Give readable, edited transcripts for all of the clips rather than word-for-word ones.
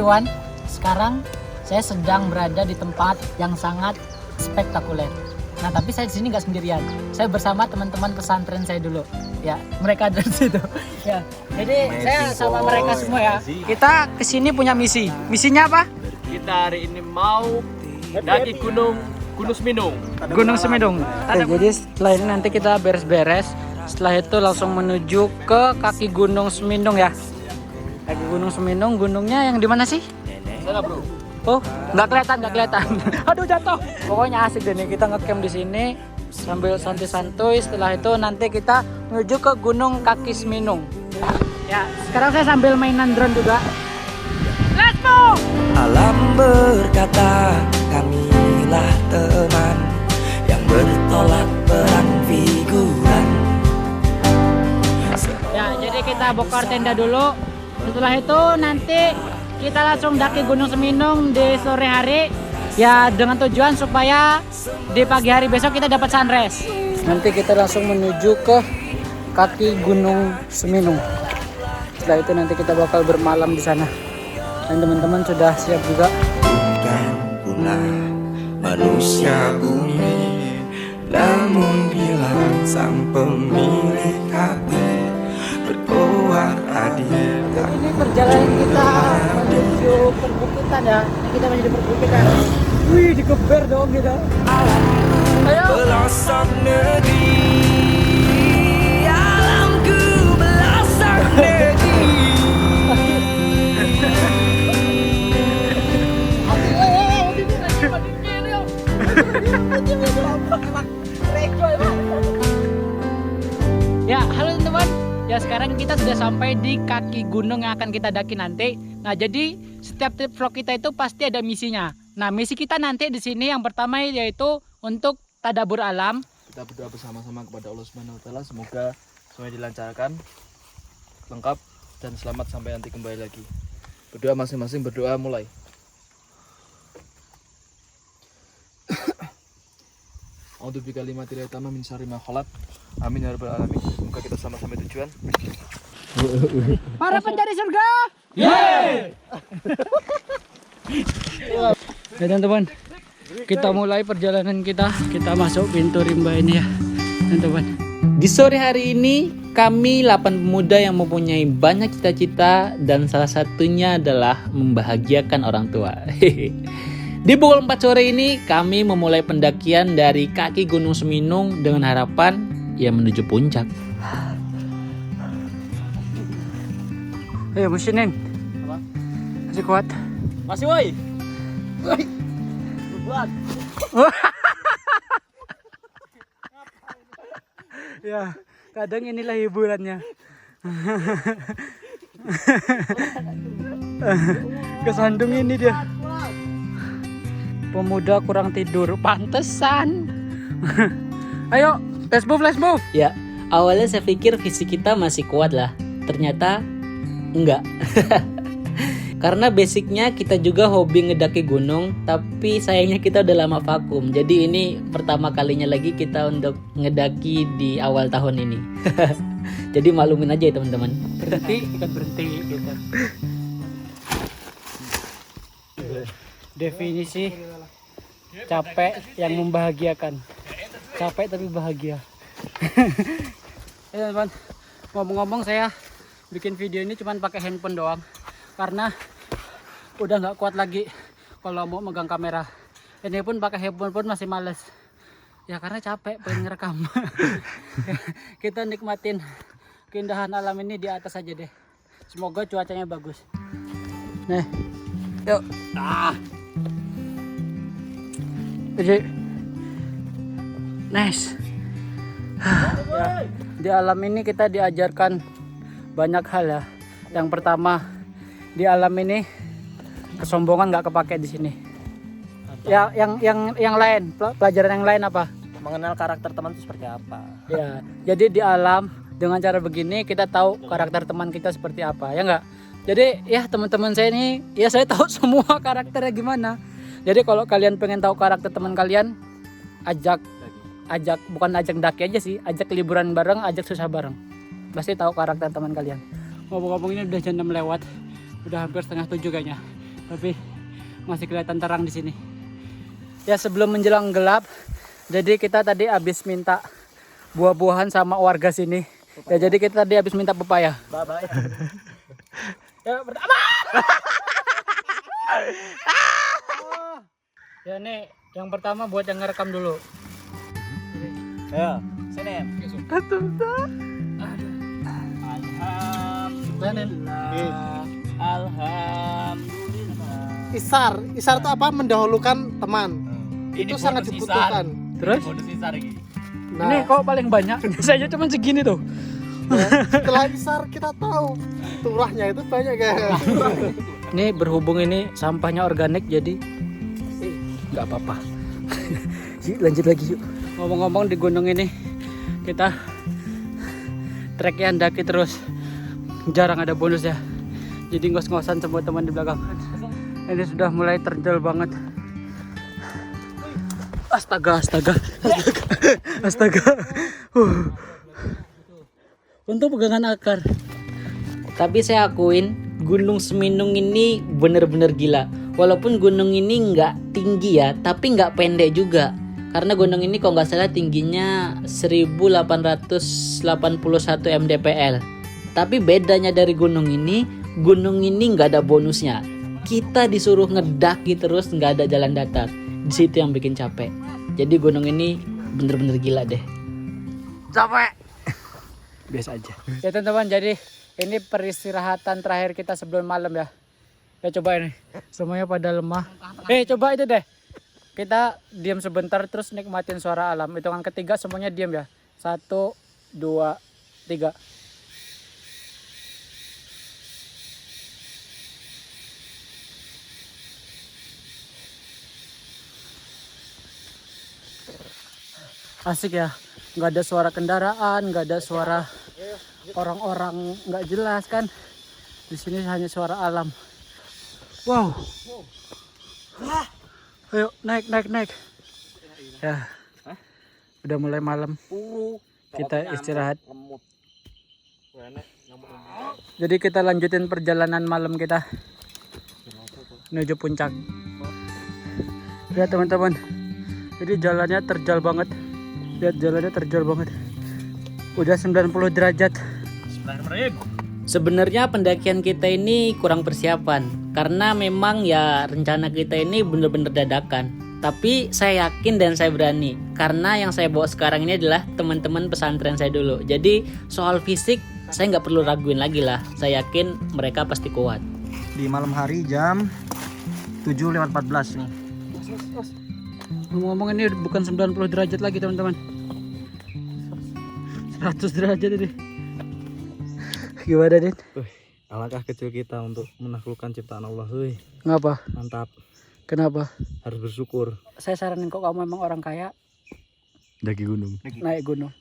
teman-teman, sekarang saya sedang berada di tempat yang sangat spektakuler. Nah, tapi saya di sini nggak sendirian. Saya bersama teman-teman pesantren saya dulu. Ya, mereka ada di situ. Ya, jadi saya sama mereka semua ya. Kita kesini punya misi. Misinya apa? Kita hari ini mau mendaki Gunung Seminung. Gunung Seminung. Jadi setelah ini nanti kita beres-beres. Setelah itu langsung menuju ke kaki Gunung Seminung ya. Kaki Gunung Seminung, gunungnya yang di mana sih? Sana, bro. Oh, nggak kelihatan. Aduh, jatuh. Pokoknya asik deh nih, kita ngecamp di sini sambil santuy-santuy. Setelah itu nanti kita menuju ke Gunung Kaki Seminung. Ya, sekarang saya sambil mainan drone juga. Let's go! Alam berkata, kamilah teman yang bertolak perang figuran. Ya, jadi kita bongkar tenda dulu. Setelah itu nanti kita langsung daki Gunung Seminung di sore hari. Ya, dengan tujuan supaya di pagi hari besok kita dapat sunrise. Nanti kita langsung menuju ke kaki Gunung Seminung. Setelah itu nanti kita bakal bermalam di sana. Dan teman-teman sudah siap juga. Bukan pula manusia bumi, namun bila sang pemilik hati berkoar adil. Ini perjalanan kita menuju perbukitan ya. Ini kita menuju perbukitan. Wih, dikeber dong kita. Ayo. Pelosok negeri, alamku pelosok negeri. Ya, halo teman-teman. Ya, sekarang kita sudah sampai di kaki gunung yang akan kita daki nanti. Nah, jadi setiap trip vlog kita itu pasti ada misinya. Nah, misi kita nanti di sini yang pertama yaitu untuk tadabur alam. Kita berdoa bersama-sama kepada Allah Subhanahu wa taala, semoga semuanya dilancarkan, lengkap dan selamat sampai nanti kembali lagi. Berdoa masing-masing, berdoa mulai. A'udzu bikalimatillahi tamma min syarri ma khalaq. Amin ya rabbal alamin. Semoga kita sama-sama tujuan. Para pencari surga. Yeay! Ya teman-teman, kita mulai perjalanan kita. Kita masuk pintu rimba ini ya, teman-teman. Di sore hari ini, kami 8 pemuda yang mempunyai banyak cita-cita dan salah satunya adalah membahagiakan orang tua. Di pukul 4 sore ini, kami memulai pendakian dari kaki Gunung Seminung dengan harapan ya menuju puncak. Ayo musinin. Apa? Masih kuat. Masih woi. Woi. Buat. Ya, kadang inilah hiburannya. Kesandung ini dia. Pemuda kurang tidur, pantesan. Ayo, let's move. Ya, awalnya saya pikir fisik kita masih kuat lah. Ternyata enggak. Karena basicnya kita juga hobi ngedaki gunung, tapi sayangnya kita udah lama vakum. Jadi ini pertama kalinya lagi kita untuk ngedaki di awal tahun ini. Jadi maklumin aja ya teman-teman. Berhenti, bukan berhenti gitu. Definisi capek yang membahagiakan. Capek tapi bahagia. Ya teman-teman, ngomong-ngomong saya bikin video ini cuma pakai handphone doang. Karena udah nggak kuat lagi kalau mau megang kamera. Ini pun pakai handphone pun masih males. Ya karena capek pengen ngerekam. Kita nikmatin keindahan alam ini di atas aja deh. Semoga cuacanya bagus. Nih, yuk. Jadi, nice. Ya, di alam ini kita diajarkan banyak hal ya. Yang pertama, di alam ini kesombongan nggak kepake di sini. Ya, yang lain, pelajaran yang lain apa? Mengenal karakter teman itu seperti apa? Ya, jadi di alam dengan cara begini kita tahu karakter teman kita seperti apa, ya nggak? Jadi ya teman-teman saya ini, ya saya tahu semua karakternya gimana. Jadi kalau kalian pengen tahu karakter teman kalian, ajak bukan ajak daki aja sih, ajak liburan bareng, ajak susah bareng. Pasti tahu karakter teman kalian. Ngomong-ngomong ini udah jam 6 lewat, udah hampir setengah 7 kayaknya. tapi masih kelihatan terang di sini. Ya sebelum menjelang gelap, jadi kita tadi habis minta buah-buahan sama warga sini. Ya jadi kita tadi habis minta pepaya. Bye-bye. Ya pertama. Ya nih yang pertama buat yang ngerekam dulu. Ayo, sini. Alhamdulillah. Isar itu apa? Mendahulukan teman. Itu sangat dibutuhkan. Terus? Bonus isar ini. Ini kok paling banyak? Saya cuma segini tuh. Setelah Isar kita tahu turahnya itu banyak ya. Ini berhubung ini sampahnya organik jadi nggak apa-apa. Yuk, lanjut lagi yuk. Ngomong-ngomong di gunung ini kita treknya daki terus, jarang ada bonus ya. Jadi ngos-ngosan semua teman di belakang. Ini sudah mulai terjal banget. Astaga. Untuk pegangan akar. Tapi saya akuin Gunung Seminung ini bener-bener gila. Walaupun gunung ini nggak tinggi ya, tapi nggak pendek juga. Karena gunung ini kalau nggak salah tingginya 1881 mdpl. Tapi bedanya dari gunung ini nggak ada bonusnya. Kita disuruh ngedaki terus, nggak ada jalan datar. Di situ yang bikin capek. Jadi gunung ini bener-bener gila deh. Capek. Biasa aja. Ya teman-teman, jadi ini peristirahatan terakhir kita sebelum malam ya. Ya coba ini, semuanya pada lemah. Coba itu deh. Kita diam sebentar terus nikmatin suara alam. Hitungan ketiga semuanya diam ya. 1, 2, 3. Asik ya. Nggak ada suara kendaraan, nggak ada suara orang-orang nggak jelas kan. Di sini hanya suara alam. Wow. Ayo naik. Ya. Udah mulai malam. Kita istirahat. Jadi kita lanjutin perjalanan malam kita menuju puncak. Lihat teman-teman. Jadi jalannya terjal banget. Udah 90 derajat. Sebenarnya pendakian kita ini kurang persiapan karena memang ya rencana kita ini bener-bener dadakan. Tapi saya yakin dan saya berani karena yang saya bawa sekarang ini adalah teman-teman pesantren saya dulu. Jadi soal fisik saya nggak perlu raguin lagi lah. Saya yakin mereka pasti kuat. Di malam hari jam 7:14 nih. Ngomong-ngomong ini bukan 90 derajat lagi teman-teman. 100 derajat ini. Gimana Din? Alangkah kecil kita untuk menaklukkan ciptaan Allah. Ngapa? Mantap. Kenapa? Harus bersyukur. Saya saranin kok kamu memang orang kaya, Daki gunung. naik gunung.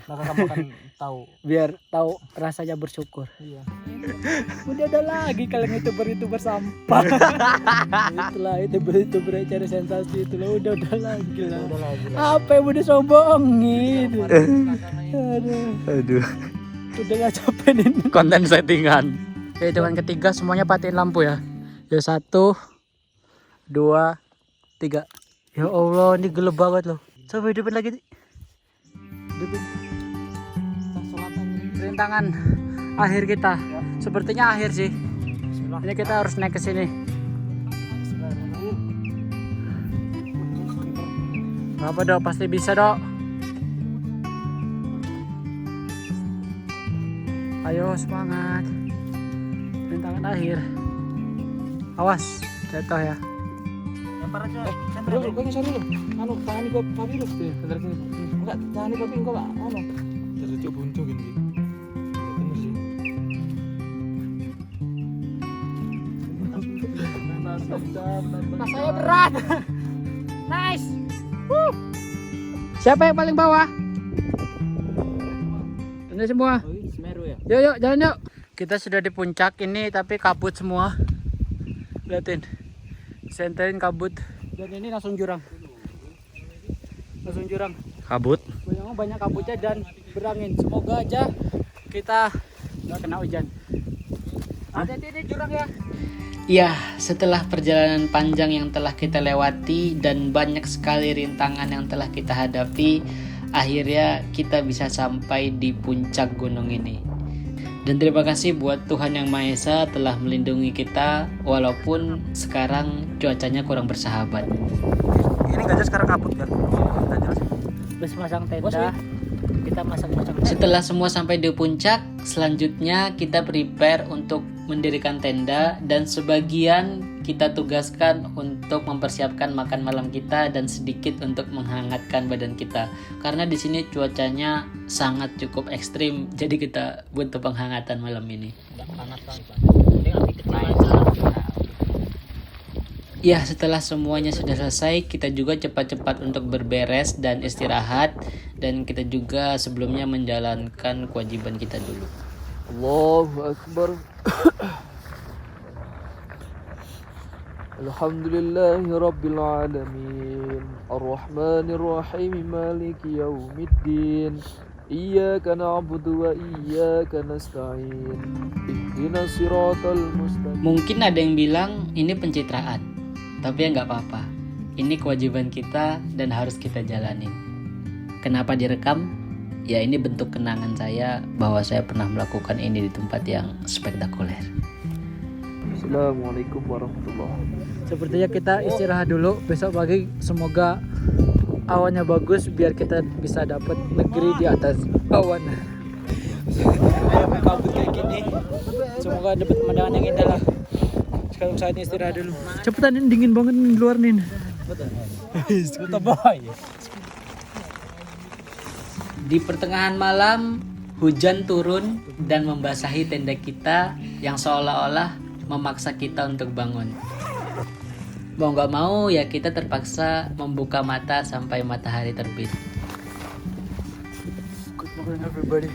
Maka kamu akan tahu. Biar tahu rasanya bersyukur. Iya. Udah ada lagi kalian youtuber sampah. Itulah youtuber cari sensasi itulah udah lagi lah. Apa yang udah sombongin? Aduh. Udah gak capek nih. Konten settingan. Oke, hitungan ketiga semuanya patiin lampu ya. Ya 1, 2, 3. Ya Allah, ini gelap banget loh. Coba hidupin lagi. Hidupin. Rintangan akhir kita. Sepertinya akhir sih. Ini kita harus naik ke sini. Apa dok? Pasti bisa dok. Ayo semangat. Rintangan akhir. Awas jatuh ya. Lempar aja. Bro, gue nyasar dulu. Anu, tangani gue papi lu. Bentar gini. Enggak, tangani papi enggak, Pak. Anu. Terus buntu gini. Bener sih. Mas saya berat. Nice. Siapa yang paling bawah? Ini semua. Semeru ya. Yuk jalan yuk. Kita sudah di puncak ini tapi kabut semua. Liatin. Senterin kabut. Dan ini langsung jurang. Kabut. Banyak kabutnya dan berangin. Semoga aja kita nggak kena hujan. Hati-hati ini jurang ya. Ya, setelah perjalanan panjang yang telah kita lewati dan banyak sekali rintangan yang telah kita hadapi, akhirnya kita bisa sampai di puncak gunung ini. Dan terima kasih buat Tuhan Yang Maha Esa telah melindungi kita walaupun sekarang cuacanya kurang bersahabat. Ini gajah sekarang kabut kan? Terus masang tenda, kita masang-masang tenda. Setelah semua sampai di puncak, selanjutnya kita prepare untuk mendirikan tenda dan sebagian kita tugaskan untuk mempersiapkan makan malam kita dan sedikit untuk menghangatkan badan kita. Karena di sini cuacanya sangat cukup ekstrim, jadi kita butuh penghangatan malam ini. Ya, setelah semuanya sudah selesai, kita juga cepat-cepat untuk berberes dan istirahat, dan kita juga sebelumnya menjalankan kewajiban kita dulu. Allahu Akbar. Alhamdulillahi Rabbil Alamin Ar-Rahmanir Rahim Maliki Yawmiddin Iyyaka na'budu wa iyyaka nasta'in Ihdinas siratal mustaqim. Mungkin ada yang bilang ini pencitraan, tapi ya nggak apa-apa. Ini kewajiban kita dan harus kita jalanin. Kenapa direkam? Ya, ini bentuk kenangan saya bahwa saya pernah melakukan ini di tempat yang spektakuler. Assalamualaikum warahmatullahi wabarakatuh. Sepertinya kita istirahat dulu. Besok pagi semoga awannya bagus biar kita bisa dapat negeri di atas awan. Kabut kayak gini. Semoga dapat pemandangan yang indah lah. Sekarang saatnya istirahat dulu. Cepetan, ini dingin banget di luar nih. Betul boy. Di pertengahan malam, hujan turun dan membasahi tenda kita yang seolah-olah memaksa kita untuk bangun. Mau nggak mau ya kita terpaksa membuka mata sampai matahari terbit. Good morning everybody.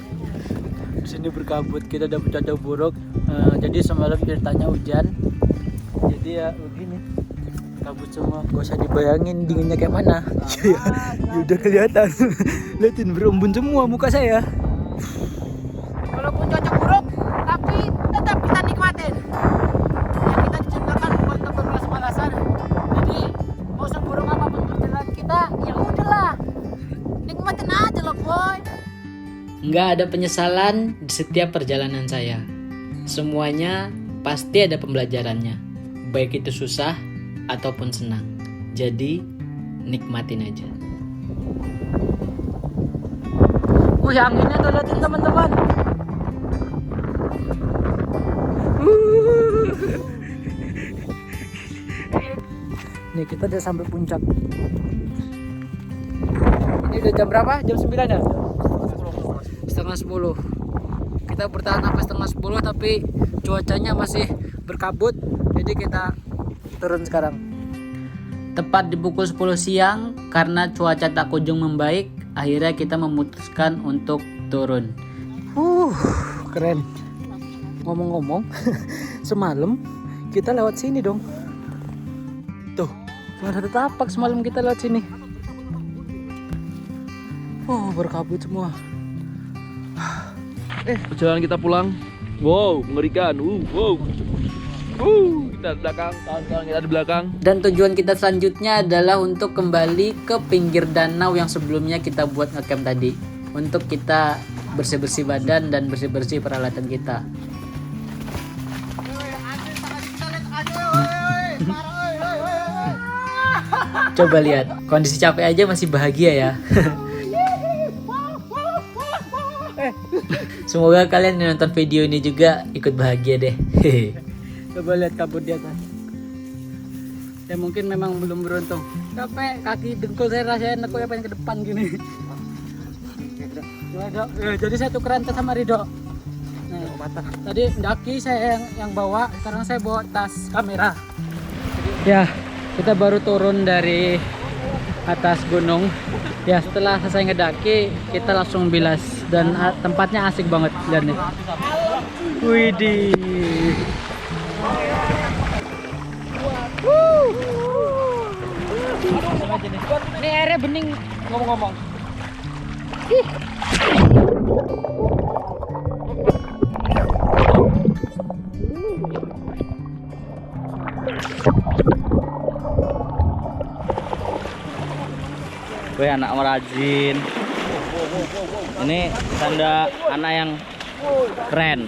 Di sini berkabut, kita dapat cuaca buruk. Jadi semalam ceritanya hujan. Jadi ya begini. Kabut semua, gak usah dibayangin dinginnya kayak mana. Ya udah kelihatan. Lihatin berembun semua muka saya. Walaupun cuaca buruk, tapi tetap kita nikmatin. Ya, kita diciptakan bukan untuk bermalas-malasan. Jadi mau seburuk apapun perjalanan kita, ya udahlah, nikmatin aja loh boy. Nggak ada penyesalan di setiap perjalanan saya. Semuanya pasti ada pembelajarannya, baik itu susah ataupun senang. Jadi nikmatin aja. Wih, anginnya tuh liatin teman-teman. Nih kita udah sampai puncak. Ini udah jam berapa? Jam 9 ya? Setengah 10. Kita bertahan sampai setengah 10 tapi cuacanya masih berkabut. Jadi kita turun sekarang. Tepat di pukul 10 siang karena cuaca tak kunjung membaik, akhirnya kita memutuskan untuk turun. Keren. Ngomong-ngomong, semalam kita lewat sini dong. Tuh, cuma satu tapak semalam kita lewat sini. Berkabut semua. Perjalanan kita pulang. Wow, mengerikan. Wow. Kita di belakang, kawan-kawan kita di belakang. Dan tujuan kita selanjutnya adalah untuk kembali ke pinggir danau yang sebelumnya kita buat ngecamp tadi. Untuk kita bersih-bersih badan dan bersih-bersih peralatan kita. Coba lihat, kondisi capek aja masih bahagia ya. Semoga kalian yang nonton video ini juga ikut bahagia deh. Coba lihat kabut di atas. Ya mungkin memang belum beruntung. Capek, kaki dengkul saya rasanya aku pengen ke depan gini. Jadi saya tukeran tas sama Ridho. Nah, tadi daki saya yang bawa, sekarang saya bawa tas kamera. Ya, kita baru turun dari atas gunung. Ya, setelah selesai ngedaki, kita langsung bilas dan tempatnya asik banget, lihat nih. Widih. Ini airnya bening ngomong-ngomong. Gue anak merajin. Ini tanda anak yang keren.